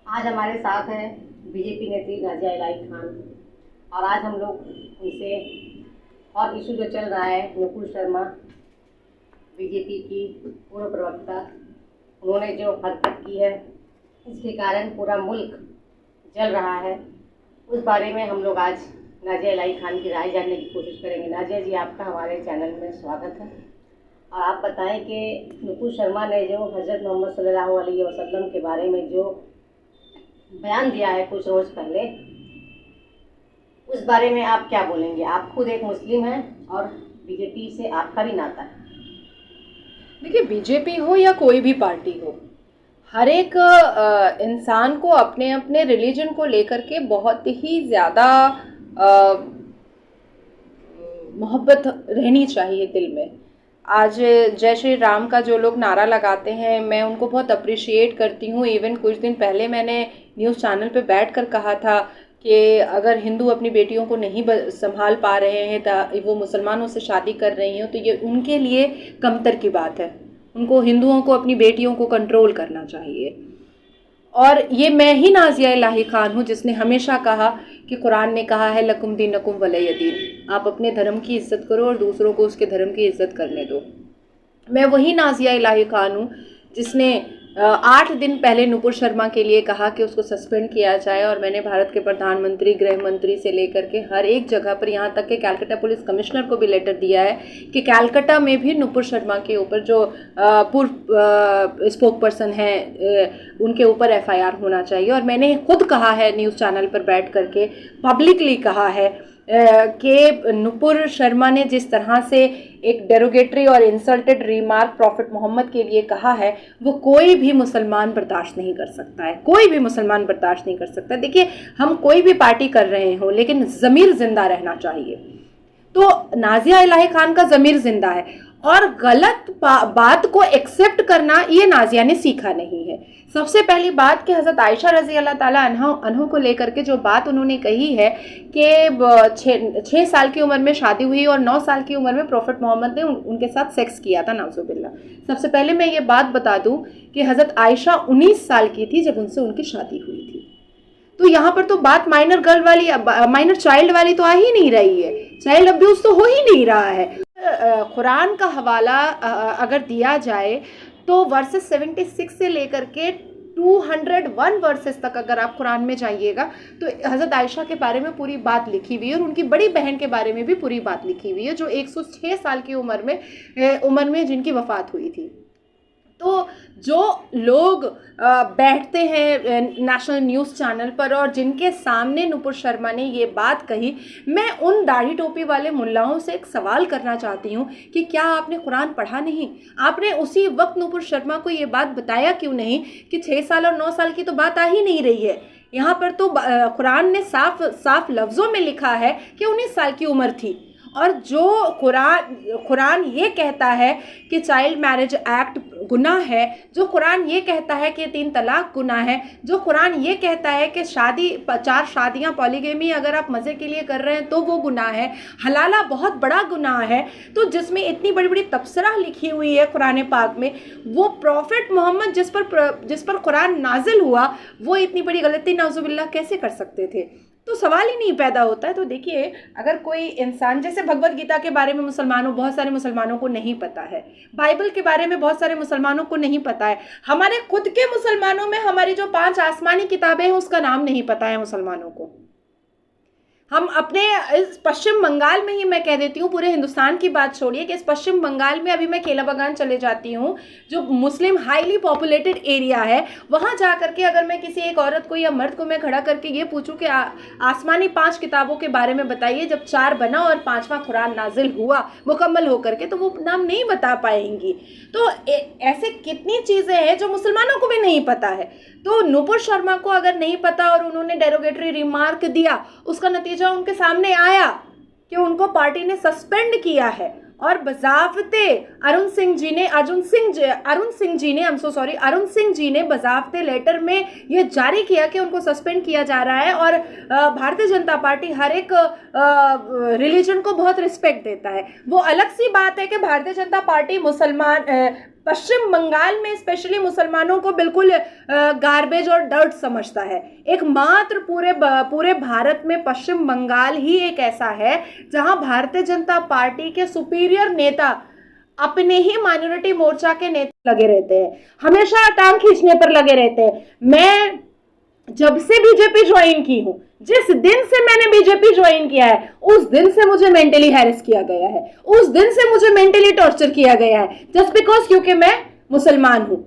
आज हमारे साथ हैं बीजेपी नेत्री नाज़िया इलाही खान और आज हम लोग उनसे हॉट इशू जो चल रहा है नुपुर शर्मा बीजेपी की पूर्व प्रवक्ता, उन्होंने जो हरकत की है इसके कारण पूरा मुल्क जल रहा है, उस बारे में हम लोग आज नाज़िया इलाही खान की राय जानने की कोशिश करेंगे। नाज़िया जी, आपका हमारे चैनल में स्वागत है और आप बताएं कि नुपुर शर्मा ने जो हज़रत मोहम्मद सल्लल्लाहु अलैहि वसल्लम के बारे में जो बयान दिया है कुछ रोज़ पहले, उस बारे में आप क्या बोलेंगे? आप खुद एक मुस्लिम हैं और बीजेपी से आपका भी नाता है। देखिए, बीजेपी हो या कोई भी पार्टी हो, हर एक इंसान को अपने अपने रिलीजन को लेकर के बहुत ही ज़्यादा मोहब्बत रहनी चाहिए दिल में। आज जय श्री राम का जो लोग नारा लगाते हैं, मैं उनको बहुत अप्रिशिएट करती हूँ। इवन कुछ दिन पहले मैंने न्यूज़ चैनल पे बैठ कर कहा था कि अगर हिंदू अपनी बेटियों को नहीं संभाल पा रहे हैं तो वो मुसलमानों से शादी कर रही हैं, तो ये उनके लिए कमतर की बात है। उनको, हिंदुओं को अपनी बेटियों को कंट्रोल करना चाहिए। और ये मैं ही नाज़िया इलाही खान हूँ जिसने हमेशा कहा कि कुरान ने कहा है लकुम दीनकुम वलिय दीन, आप अपने धर्म की इज़्ज़त करो और दूसरों को उसके धर्म की इज़्ज़त करने दो। मैं वही नाज़िया इलाही खान हूँ जिसने 8 दिन पहले नुपुर शर्मा के लिए कहा कि उसको सस्पेंड किया जाए, और मैंने भारत के प्रधानमंत्री, गृह मंत्री से लेकर के हर एक जगह पर, यहाँ तक कि कैलकाटा पुलिस कमिश्नर को भी लेटर दिया है कि कैलकाटा में भी नुपुर शर्मा के ऊपर जो पूर्व स्पोक पर्सन है उनके ऊपर एफआईआर होना चाहिए। और मैंने खुद कहा है न्यूज़ चैनल पर बैठ करके, पब्लिकली कहा है कि नुपुर शर्मा ने जिस तरह से एक डेरोगेटरी और इंसल्टेड रिमार्क प्रॉफिट मोहम्मद के लिए कहा है, वो कोई भी मुसलमान बर्दाश्त नहीं कर सकता है, कोई भी मुसलमान बर्दाश्त नहीं कर सकता। देखिए, हम कोई भी पार्टी कर रहे हो लेकिन ज़मीर ज़िंदा रहना चाहिए। तो नाज़िया इलाही खान का ज़मीर ज़िंदा है और गलत बात को एक्सेप्ट करना ये नाज़िया ने सीखा नहीं है। सबसे पहली बात कि हज़रत आयशा रज़ी अल्लाह ताला अन्हा को लेकर के जो बात उन्होंने कही है कि 6 साल की उम्र में शादी हुई और 9 साल की उम्र में प्रॉफिट मोहम्मद ने उनके साथ सेक्स किया था, नाउज़ुबिल्लाह। सबसे पहले मैं ये बात बता दूं कि हज़रत आयशा 19 साल की थी जब उनसे उनकी शादी हुई थी। तो यहाँ पर तो बात माइनर गर्ल वाली, माइनर चाइल्ड वाली तो आ ही नहीं रही है, चाइल्ड अब्यूज़ तो हो ही नहीं रहा है। कुरान का हवाला अगर दिया जाए तो वर्सेस 76 से लेकर के 201 वर्सेस तक अगर आप कुरान में जाइएगा तो हज़रत आयशा के बारे में पूरी बात लिखी हुई है और उनकी बड़ी बहन के बारे में भी पूरी बात लिखी हुई है जो 106 साल की उम्र में जिनकी वफ़ात हुई थी। तो जो लोग बैठते हैं नेशनल न्यूज़ चैनल पर और जिनके सामने नुपुर शर्मा ने ये बात कही, मैं उन दाढ़ी टोपी वाले मुल्लाओं से एक सवाल करना चाहती हूँ कि क्या आपने कुरान पढ़ा नहीं? आपने उसी वक्त नुपुर शर्मा को ये बात बताया क्यों नहीं कि 6 साल और 9 साल की तो बात आ ही नहीं रही है? यहाँ पर तो कुरान ने साफ साफ लफ्ज़ों में लिखा है कि 19 साल की उम्र थी। और जो कुरान ये कहता है कि चाइल्ड मैरिज एक्ट गुनाह है, जो कुरान ये कहता है कि 3 तलाक गुनाह है, जो कुरान ये कहता है कि 4 शादियां पॉलीगेमी अगर आप मज़े के लिए कर रहे हैं तो वो गुनाह है, हलाला बहुत बड़ा गुनाह है, तो जिसमें इतनी बड़ी बड़ी तबसरा लिखी हुई है कुरान पाक में, वो प्रॉफिट मोहम्मद जिस पर कुरान नाजिल हुआ, वो इतनी बड़ी गलती नाउज़ुबिल्लाह कैसे कर सकते थे? तो सवाल ही नहीं पैदा होता है। तो देखिए, अगर कोई इंसान, जैसे भगवत गीता के बारे में बहुत सारे मुसलमानों को नहीं पता है, बाइबल के बारे में बहुत सारे मुसलमानों को नहीं पता है, हमारे खुद के मुसलमानों में हमारी जो 5 आसमानी किताबें हैं उसका नाम नहीं पता है मुसलमानों को। हम अपने इस पश्चिम बंगाल में ही, मैं कह देती हूँ, पूरे हिंदुस्तान की बात छोड़िए कि इस पश्चिम बंगाल में अभी मैं केला बागान चले जाती हूँ जो मुस्लिम हाईली पॉपुलेटेड एरिया है, वहाँ जा करके अगर मैं किसी एक औरत को या मर्द को मैं खड़ा करके ये पूछूं कि आसमानी 5 किताबों के बारे में बताइए, जब 4 बना और 5वां कुरान नाजिल हुआ मुकम्मल होकर के, तो वो नाम नहीं बता पाएंगी। तो ऐसे कितनी चीज़ें हैं जो मुसलमानों को भी नहीं पता है। तो नुपुर शर्मा को अगर नहीं पता और उन्होंने डेरोगेटरी रिमार्क दिया, उसका नतीजा उनके सामने आया कि उनको पार्टी ने सस्पेंड किया है। और बजावते अरुण सिंह जी ने बजावते लेटर में ये जारी किया कि उनको सस्पेंड किया जा रहा है। और भारतीय जनता पार्टी हर एक रिलीजन को बहुत रिस्पेक्ट देता है। वो अलग सी बात है कि भारतीय जनता पार्टी पश्चिम बंगाल में स्पेशली मुसलमानों को बिल्कुल गार्बेज और डर्ट समझता है। एकमात्र पूरे भारत में पश्चिम बंगाल ही एक ऐसा है जहां भारतीय जनता पार्टी के सुपीरियर नेता अपने ही माइनॉरिटी मोर्चा के नेता लगे रहते हैं, हमेशा टांग खींचने पर लगे रहते हैं। मैं जब से बीजेपी ज्वाइन की हूं, जिस दिन से मैंने बीजेपी ज्वाइन किया है, उस दिन से मुझे मेंटली हैरेस किया गया है, उस दिन से मुझे मेंटली टॉर्चर किया गया है, जस्ट बिकॉज क्योंकि मैं मुसलमान हूं।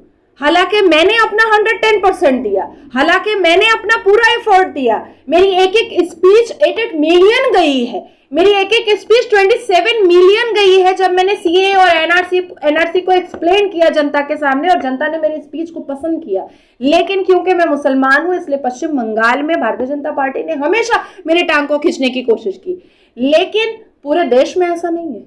हालांकि मैंने अपना 110% दिया, हालांकि मैंने अपना पूरा एफर्ट दिया। मेरी एक एक स्पीच 8 मिलियन गई है, मेरी एक एक स्पीच 27 मिलियन गई है जब मैंने सीए और एनआरसी को एक्सप्लेन किया जनता के सामने, और जनता ने मेरी स्पीच को पसंद किया। लेकिन क्योंकि मैं मुसलमान हूं, इसलिए पश्चिम बंगाल में भारतीय जनता पार्टी ने हमेशा मेरी टांग को खींचने की कोशिश की। लेकिन पूरे देश में ऐसा नहीं है,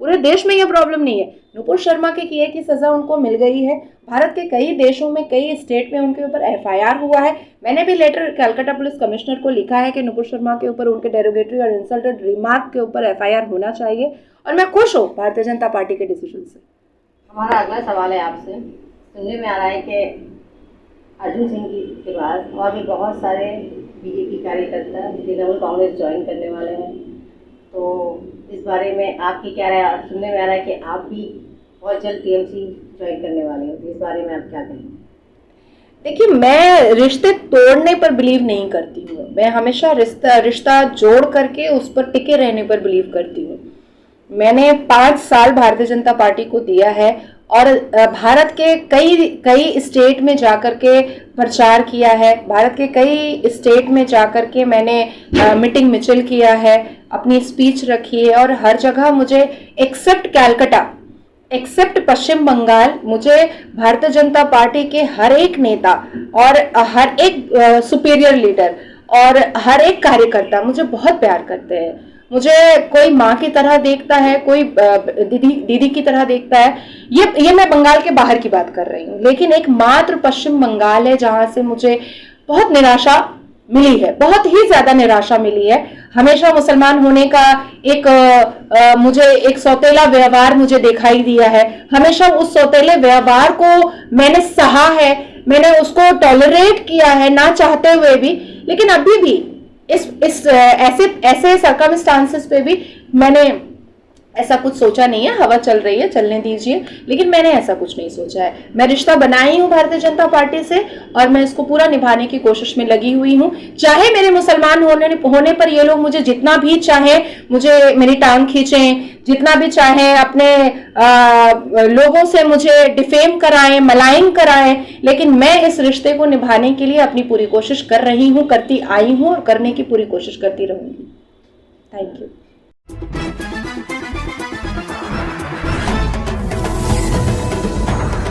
पूरे देश में यह प्रॉब्लम नहीं है। नुपुर शर्मा के किए की सजा उनको मिल गई है। भारत के कई देशों में, कई स्टेट में उनके ऊपर एफआईआर हुआ है। मैंने भी लेटर कलकत्ता पुलिस कमिश्नर को लिखा है कि नुपुर शर्मा के ऊपर उनके डेरोगेटरी और इंसल्टेड रिमार्क के ऊपर एफआईआर होना चाहिए, और मैं खुश हूँ भारतीय जनता पार्टी के डिसीजन से। हमारा अगला सवाल है आपसे। सुनने में आ रहा है कि अर्जुन सिंह के बाद और भी बहुत सारे बीजेपी कार्यकर्ता तृणमूल कांग्रेस ज्वाइन करने वाले हैं, तो इस बारे में आपकी क्या राय? सुनने में आ रहा है कि आप भी बहुत जल्द टीएमसी ज्वाइन करने वाले हो, इस बारे में आप क्या कहेंगे? देखिए, मैं रिश्ते तोड़ने पर बिलीव नहीं करती हूँ। मैं हमेशा रिश्ता जोड़ करके उस पर टिके रहने पर बिलीव करती हूँ। मैंने 5 साल भारतीय जनता पार्टी को दिया है और भारत के कई स्टेट में जाकर के प्रचार किया है। भारत के कई स्टेट में जाकर के मैंने मीटिंग मिचिल किया है, अपनी स्पीच रखी है, और हर जगह मुझे एक्सेप्ट कैलकाटा, एक्सेप्ट पश्चिम बंगाल, मुझे भारतीय जनता पार्टी के हर एक नेता और हर एक सुपीरियर लीडर और हर एक कार्यकर्ता मुझे बहुत प्यार करते हैं। मुझे कोई माँ की तरह देखता है, कोई दीदी की तरह देखता है। ये मैं बंगाल के बाहर की बात कर रही हूँ, लेकिन एक मात्र पश्चिम बंगाल है जहां से मुझे बहुत निराशा मिली है, बहुत ही ज्यादा निराशा मिली है। हमेशा मुसलमान होने का मुझे एक सौतेला व्यवहार मुझे दिखाई दिया है। हमेशा उस सौतेले व्यवहार को मैंने सहा है, मैंने उसको टॉलरेट किया है ना चाहते हुए भी। लेकिन अभी भी इस ऐसे सर्कमस्टांसेस पे भी मैंने ऐसा कुछ सोचा नहीं है। हवा चल रही है, चलने दीजिए, लेकिन मैंने ऐसा कुछ नहीं सोचा है। मैं रिश्ता बनाई हूँ भारतीय जनता पार्टी से और मैं इसको पूरा निभाने की कोशिश में लगी हुई हूँ। चाहे मेरे मुसलमान होने पर ये लोग मुझे जितना भी चाहे मुझे मेरी टांग खींचें, जितना भी चाहे अपने लोगों से मुझे डिफेम कराएं, मलाइन कराएं, लेकिन मैं इस रिश्ते को निभाने के लिए अपनी पूरी कोशिश कर रही हूँ, करती आई हूँ और करने की पूरी कोशिश करती रहूंगी। Thank you.